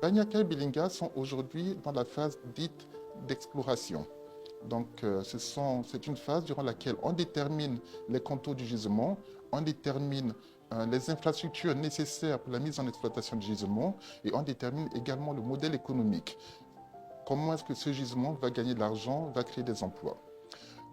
Banyaka et Belinga sont aujourd'hui dans la phase dite d'exploration. Donc, c'est une phase durant laquelle on détermine les contours du gisement, on détermine les infrastructures nécessaires pour la mise en exploitation du gisement et on détermine également le modèle économique. Comment est-ce que ce gisement va gagner de l'argent, va créer des emplois.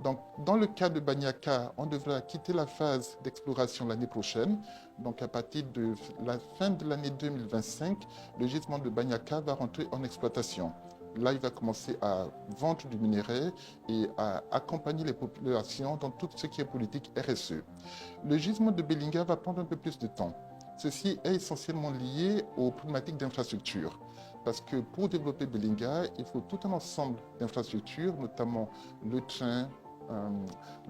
Donc, dans le cas de Banyaka, on devra quitter la phase d'exploration l'année prochaine. Donc, à partir de la fin de l'année 2025, le gisement de Banyaka va rentrer en exploitation. Là, il va commencer à vendre du minerai et à accompagner les populations dans tout ce qui est politique RSE. Le gisement de Belinga va prendre un peu plus de temps. Ceci est essentiellement lié aux problématiques d'infrastructure. Parce que pour développer Belinga, il faut tout un ensemble d'infrastructures, notamment le train,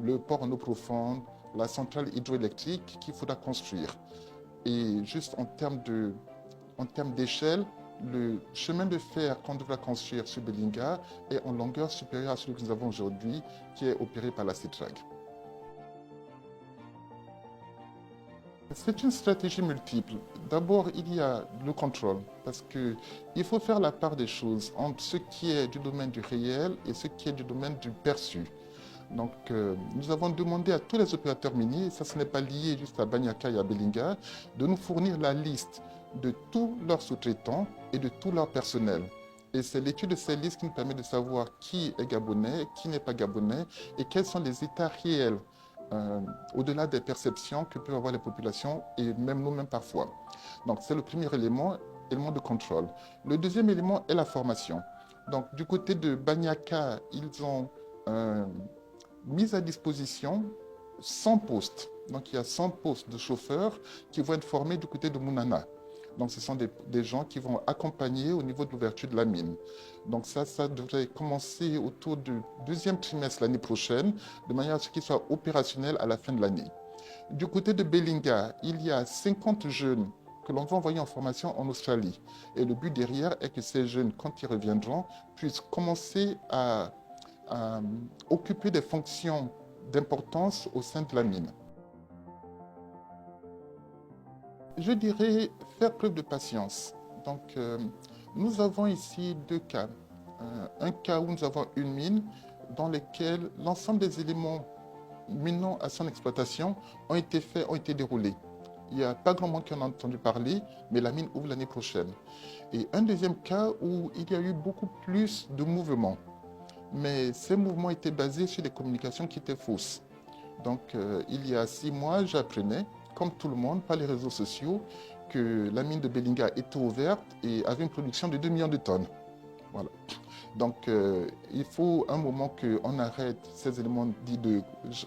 le port en eau profonde, la centrale hydroélectrique qu'il faudra construire. Et juste en termes d'échelle, le chemin de fer qu'on devra construire sur Belinga est en longueur supérieure à celui que nous avons aujourd'hui, qui est opéré par la CETRAG. C'est une stratégie multiple. D'abord, il y a le contrôle, parce qu'il faut faire la part des choses entre ce qui est du domaine du réel et ce qui est du domaine du perçu. Donc, nous avons demandé à tous les opérateurs miniers, et ça ce n'est pas lié juste à Banyaka et à Belinga, de nous fournir la liste de tous leurs sous-traitants et de tout leur personnel. Et c'est l'étude de ces listes qui nous permet de savoir qui est gabonais, qui n'est pas gabonais, et quels sont les états réels, au-delà des perceptions que peuvent avoir les populations, et même nous-mêmes parfois. Donc, c'est le premier élément de contrôle. Le deuxième élément est la formation. Donc, du côté de Banyaka, ils ont mis à disposition 100 postes. Donc il y a 100 postes de chauffeurs qui vont être formés du côté de Mounana. Donc ce sont des gens qui vont accompagner au niveau de l'ouverture de la mine. Donc ça devrait commencer autour du deuxième trimestre l'année prochaine, de manière à ce qu'ils soient opérationnels à la fin de l'année. Du côté de Belinga, il y a 50 jeunes que l'on va envoyer en formation en Australie. Et le but derrière est que ces jeunes, quand ils reviendront, puissent commencer à occuper des fonctions d'importance au sein de la mine. Je dirais faire preuve de patience. Donc, nous avons ici deux cas. Un cas où nous avons une mine dans laquelle l'ensemble des éléments menant à son exploitation ont été faits, ont été déroulés. Il n'y a pas grand monde qui en a entendu parler, mais la mine ouvre l'année prochaine. Et un deuxième cas où il y a eu beaucoup plus de mouvements. Mais ces mouvements étaient basés sur des communications qui étaient fausses. Donc, il y a 6 mois, j'apprenais, comme tout le monde, par les réseaux sociaux, que la mine de Belinga était ouverte et avait une production de 2 millions de tonnes. Voilà. Donc, il faut un moment qu'on arrête ces éléments dits de,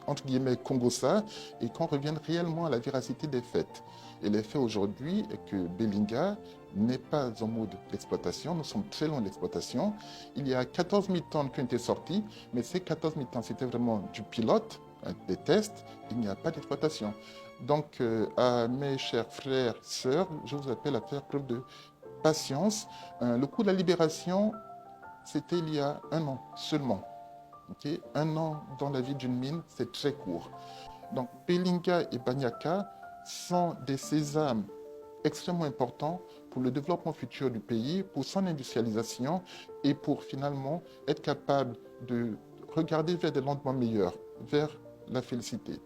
entre guillemets, Congossa et qu'on revienne réellement à la véracité des faits. Et les faits aujourd'hui est que Belinga n'est pas en mode d'exploitation, nous sommes très loin de l'exploitation. Il y a 14 000 tonnes qui ont été sorties, mais ces 14 000 tonnes, c'était vraiment du pilote, des tests, il n'y a pas d'exploitation. Donc, à mes chers frères, sœurs, je vous appelle à faire preuve de patience. Le coup de la libération, c'était il y a 1 an seulement. Okay? 1 an dans la vie d'une mine, c'est très court. Donc, Belinga et Banyaka sont des sésames extrêmement importants pour le développement futur du pays, pour son industrialisation et pour finalement être capable de regarder vers des lendemains meilleurs, vers la félicité.